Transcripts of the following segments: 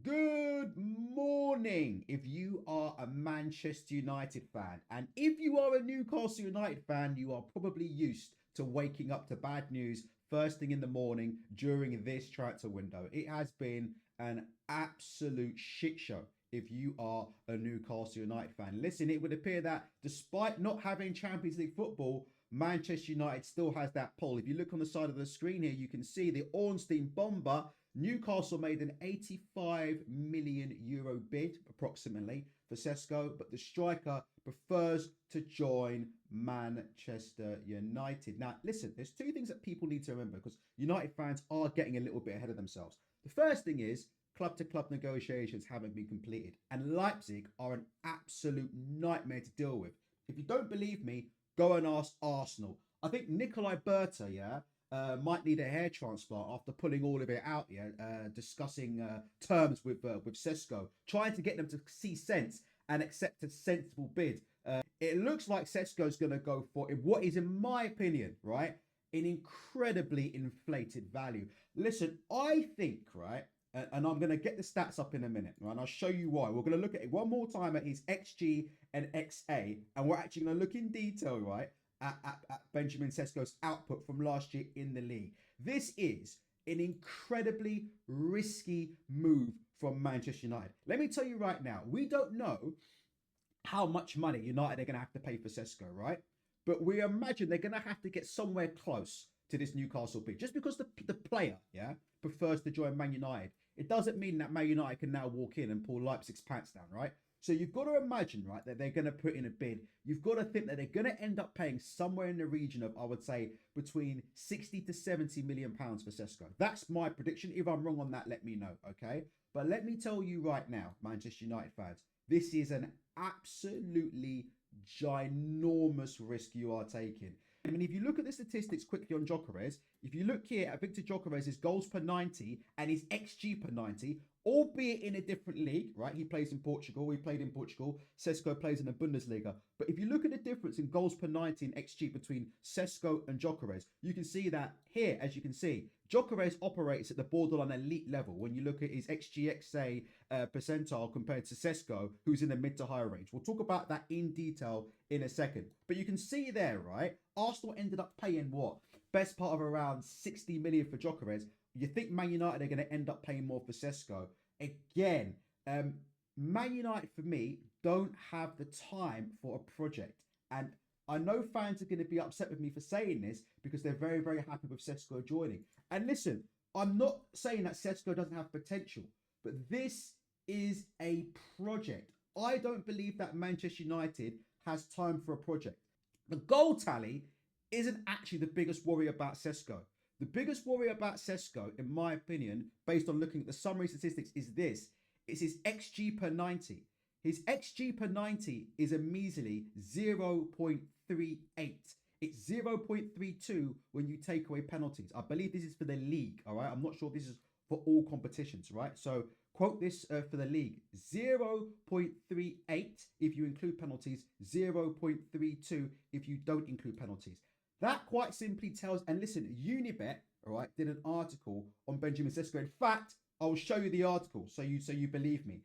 Good morning if you are a Manchester United fan. And if you are a Newcastle United fan, you are probably used to waking up to bad news first thing in the morning during this transfer window. It has been an absolute shit show if you are a Newcastle United fan. Listen, it would appear that despite not having Champions League football, Manchester United still has that pull. If you look on the side of the screen here, you can see the Ornstein Bomber. Newcastle made an 85 million euro bid, approximately, for Sesko, but the striker prefers to join Manchester United. Now, listen, there's two things that people need to remember because United fans are getting a little bit ahead of themselves. The first thing is club-to-club negotiations haven't been completed, and Leipzig are an absolute nightmare to deal with. If you don't believe me, go and ask Arsenal. I think Nikolai Berta, might need a hair transplant after pulling all of it out, discussing terms with Sesko, trying to get them to see sense and accept a sensible bid. It looks like Sesko's going to go for what is, in my opinion, right, an incredibly inflated value. Listen, I think, right, and I'm going to get the stats up in a minute, right, and I'll show you why. We're going to look at it one more time at his XG and XA, and we're actually going to look in detail, right, at Benjamin Sesko's output from last year in the league. This is an incredibly risky move from Manchester United. Let me tell you right now, we don't know how much money United are going to have to pay for Sesko, right? But we imagine they're going to have to get somewhere close to this Newcastle bid. Just because the player, prefers to join Man United, it doesn't mean that Man United can now walk in and pull Leipzig's pants down, right? So you've got to imagine, right, that they're going to put in a bid. You've got to think that they're going to end up paying somewhere in the region of, I would say, between 60 to 70 million pounds for Sesko. That's my prediction. If I'm wrong on that, let me know, okay? But let me tell you right now, Manchester United fans, this is an absolutely ginormous risk you are taking. I mean, if you look at the statistics quickly on Gyökeres, if you look here at Victor Gyökeres' goals per 90 and his XG per 90, albeit in a different league, right? He plays in Portugal. He played in Portugal. Sesko plays in the Bundesliga. But if you look at the difference in goals per 90 and XG between Sesko and Gyökeres, you can see that here, as you can see, Gyökeres operates at the borderline elite level when you look at his XG-XA percentile compared to Sesko, who's in the mid to higher range. We'll talk about that in detail in a second. But you can see there, right? Arsenal ended up paying what? Best part of around 60 million for Gyökeres. You think Man United are going to end up paying more for Sesko? Again, Man United, for me, don't have the time for a project. And I know fans are going to be upset with me for saying this because they're very, very happy with Sesko joining. And listen, I'm not saying that Sesko doesn't have potential, but this is a project. I don't believe that Manchester United has time for a project. The goal tally isn't actually the biggest worry about Sesko. The biggest worry about Sesko, in my opinion, based on looking at the summary statistics, is this. It's his XG per 90. His XG per 90 is a measly 0.38. It's 0.32 when you take away penalties. I believe this is for the league, all right? I'm not sure this is for all competitions, right? So quote this for the league. 0.38 if you include penalties, 0.32 if you don't include penalties. That quite simply tells, and listen, Unibet, all right, did an article on Benjamin Sesko. In fact, I'll show you the article so you believe me.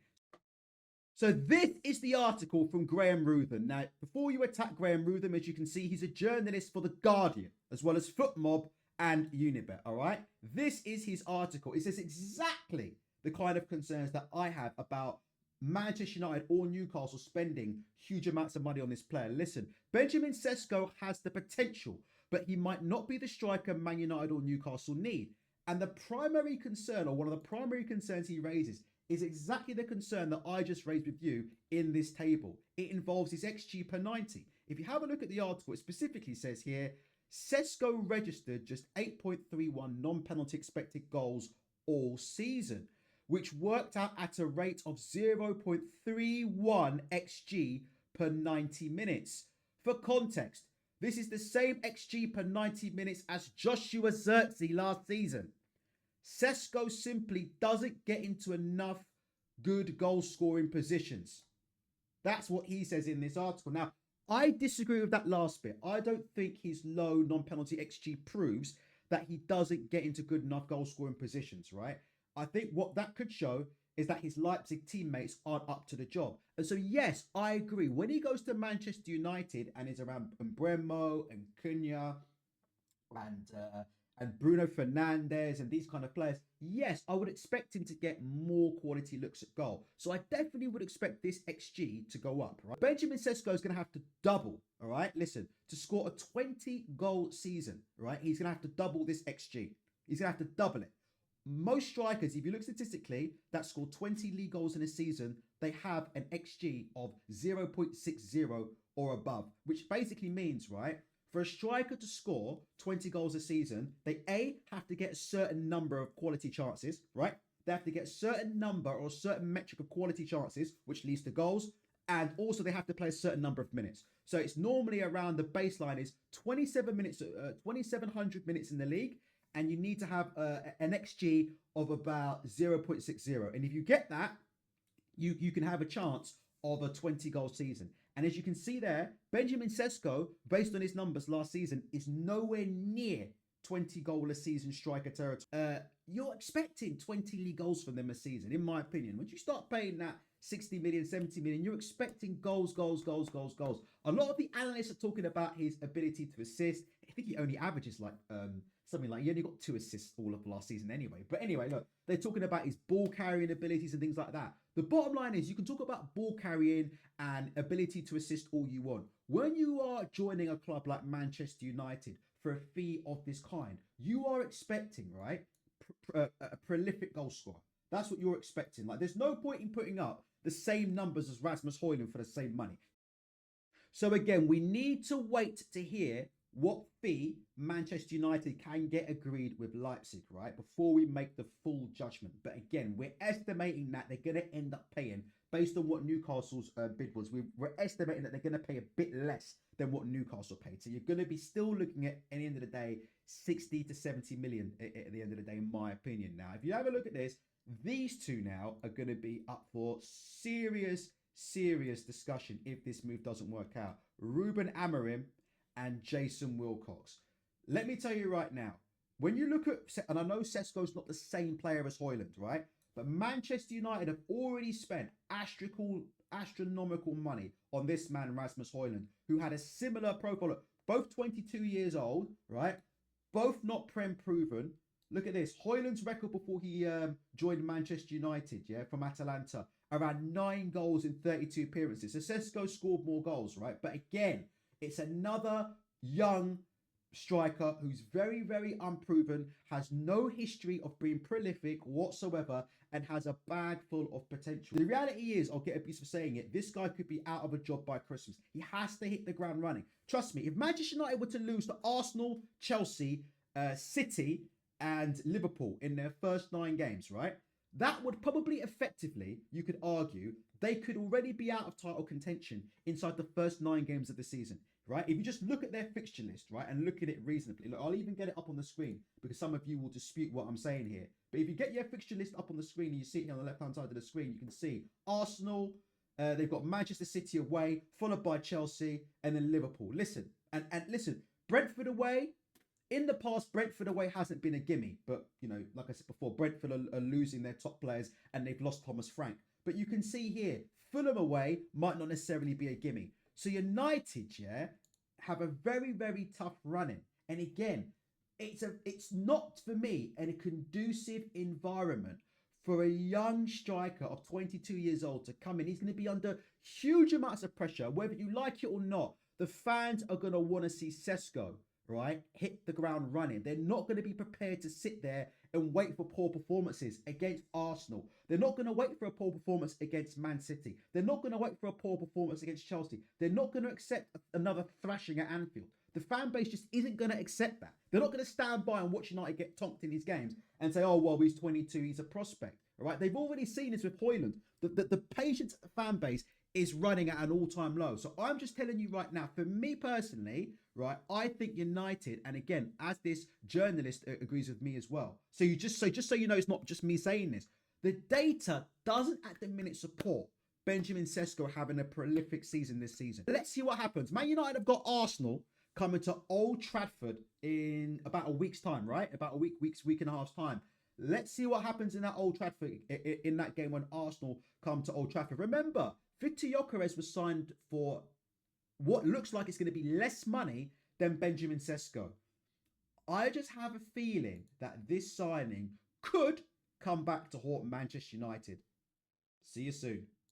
So this is the article from Graham Ruthen. Now, before you attack Graham Ruthen, as you can see, he's a journalist for The Guardian, as well as FootMob and Unibet, all right? This is his article. It says exactly the kind of concerns that I have about Manchester United or Newcastle spending huge amounts of money on this player. Listen, Benjamin Sesko has the potential, but he might not be the striker Man United or Newcastle need. And the primary concern, or one of the primary concerns he raises, is exactly the concern that I just raised with you in this table. It involves his XG per 90. If you have a look at the article, it specifically says here, Sesko registered just 8.31 non-penalty expected goals all season, which worked out at a rate of 0.31 XG per 90 minutes. For context, this is the same XG per 90 minutes as Joshua Zirkzee last season. Sesko simply doesn't get into enough good goal scoring positions. That's what he says in this article. Now, I disagree with that last bit. I don't think his low non-penalty XG proves that he doesn't get into good enough goal scoring positions, right? I think what that could show is that his Leipzig teammates aren't up to the job. And so, yes, I agree. When he goes to Manchester United and is around Bremo and Cunha and Bruno Fernandes and these kind of players, yes, I would expect him to get more quality looks at goal. So I definitely would expect this XG to go up, right? Benjamin Sesko is going to have to double, all right? Listen, to score a 20-goal season, right? He's going to have to double this XG. He's going to have to double it. Most strikers, if you look statistically, that score 20 league goals in a season, they have an XG of 0.60 or above, which basically means, right, for a striker to score 20 goals a season, they A, have to get a certain number of quality chances, right? They have to get a certain number or a certain metric of quality chances, which leads to goals. And also they have to play a certain number of minutes. So it's normally around, the baseline is 27 minutes, 2,700 minutes in the league. And you need to have an XG of about 0.60. And if you get that, you can have a chance of a 20-goal season. And as you can see there, Benjamin Sesko, based on his numbers last season, is nowhere near 20-goal a season striker territory. You're expecting 20 league goals from them a season, in my opinion. Once you start paying that 60 million, 70 million, you're expecting goals, goals, goals, goals, goals. A lot of the analysts are talking about his ability to assist. I think he only averages like something like, he only got 2 assists all of last season anyway. But anyway, look, they're talking about his ball carrying abilities and things like that. The bottom line is, you can talk about ball carrying and ability to assist all you want. When you are joining a club like Manchester United for a fee of this kind, you are expecting, right, a prolific goal scorer. That's what you're expecting. Like, there's no point in putting up the same numbers as Rasmus Højlund for the same money. So again, we need to wait to hear what fee Manchester United can get agreed with Leipzig, right, before we make the full judgment. But again, we're estimating that they're going to end up paying, based on what Newcastle's bid was, we're estimating that they're going to pay a bit less than what Newcastle paid. So you're going to be still looking at the end of the day, 60 to 70 million at the end of the day, in my opinion. Now, if you have a look at this, these two now are going to be up for serious discussion if this move doesn't work out. Rúben Amorim and Jason Wilcox. Let me tell you right now, when you look at, and I know Sesko's not the same player as Højlund, right? But Manchester United have already spent astronomical money on this man, Rasmus Højlund, who had a similar profile. Look, both 22 years old, right? Both not Prem proven. Look at this. Højlund's record before he joined Manchester United, yeah, from Atalanta, around 9 goals in 32 appearances. So Sesko scored more goals, right? But again, it's another young striker who's very, very unproven, has no history of being prolific whatsoever, and has a bag full of potential. The reality is, I'll get abused for saying it, this guy could be out of a job by Christmas. He has to hit the ground running. Trust me, if Manchester United were to lose to Arsenal, Chelsea, City, and Liverpool in their first 9 games, right? That would probably effectively, you could argue, they could already be out of title contention inside the first 9 games of the season, right? If you just look at their fixture list, right, and look at it reasonably, look, I'll even get it up on the screen because some of you will dispute what I'm saying here. But if you get your fixture list up on the screen and you see it here on the left-hand side of the screen, you can see Arsenal, they've got Manchester City away, followed by Chelsea, and then Liverpool. Listen, and listen, Brentford away. In the past, Brentford away hasn't been a gimme, but, you know, like I said before, Brentford are losing their top players and they've lost Thomas Frank. But you can see here, Fulham away might not necessarily be a gimme. So United, yeah, have a very, very tough running. And again, it's not, for me, a conducive environment for a young striker of 22 years old to come in. He's going to be under huge amounts of pressure, whether you like it or not. The fans are going to want to see Sesko, right, hit the ground running. They're not going to be prepared to sit there and wait for poor performances against Arsenal. They're not going to wait for a poor performance against Man City. They're not going to wait for a poor performance against Chelsea. They're not going to accept another thrashing at Anfield. The fan base just isn't going to accept that. They're not going to stand by and watch United get tonked in these games and say, oh, well, he's 22, he's a prospect. All right, they've already seen this with Højlund. The patience of the fan base is running at an all-time low. So I'm just telling you right now, for me personally, right, I think United, and again, as this journalist agrees with me as well. So just so you know, it's not just me saying this. The data doesn't at the minute support Benjamin Sesko having a prolific season this season. Let's see what happens. Man United have got Arsenal coming to Old Trafford in about a week's time, right? About a week and a half's time. Let's see what happens in that Old Trafford in that game when Arsenal come to Old Trafford. Remember, Victor Gyökeres was signed for what looks like it's going to be less money than Benjamin Sesko. I just have a feeling that this signing could come back to haunt Manchester United. See you soon.